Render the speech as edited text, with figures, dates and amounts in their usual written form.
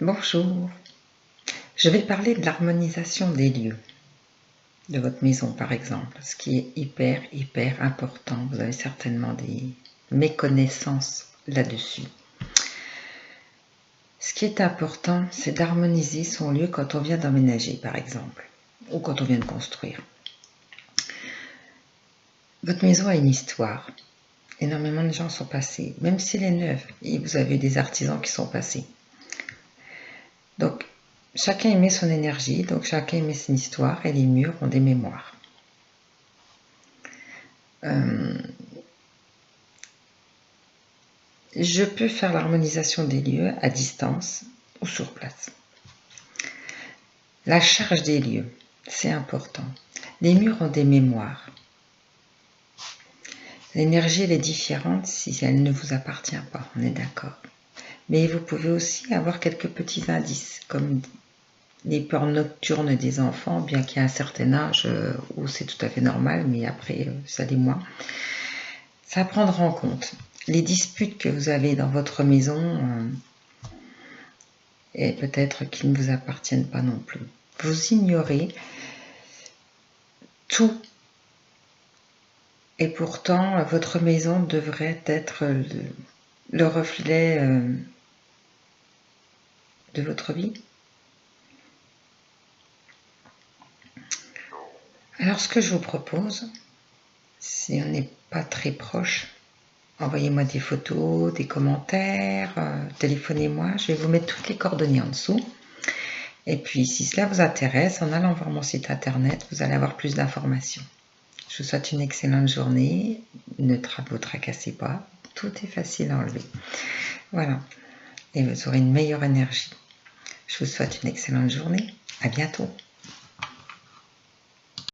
Bonjour, je vais parler de l'harmonisation des lieux de votre maison par exemple, ce qui est hyper important. Vous avez certainement des méconnaissances là-dessus. Ce qui est important, c'est d'harmoniser son lieu quand on vient d'emménager par exemple, ou quand on vient de construire. Votre maison a une histoire. Énormément de gens sont passés, même si elle est neuve, et vous avez des artisans qui sont passés. Donc, chacun y met son énergie, donc chacun y met son histoire, et les murs ont des mémoires. Je peux faire l'harmonisation des lieux à distance ou sur place. La charge des lieux, c'est important. Les murs ont des mémoires. L'énergie, elle est différente si elle ne vous appartient pas, on est d'accord. Mais vous pouvez aussi avoir quelques petits indices, comme les peurs nocturnes des enfants, bien qu'il y ait un certain âge où c'est tout à fait normal, mais après, ça l'est moins. Ça à prendre en compte. Les disputes que vous avez dans votre maison, et peut-être qu'ils ne vous appartiennent pas non plus. Vous ignorez tout. Et pourtant, votre maison devrait être le reflet de votre vie. Alors, ce que je vous propose, si on n'est pas très proche, envoyez-moi des photos, des commentaires, téléphonez-moi. Je vais vous mettre toutes les coordonnées en dessous. Et puis, si cela vous intéresse, en allant voir mon site internet, vous allez avoir plus d'informations. Je vous souhaite une excellente journée. Ne vous tracassez pas. Tout est facile à enlever. Voilà. Et vous aurez une meilleure énergie. Je vous souhaite une excellente journée. À bientôt.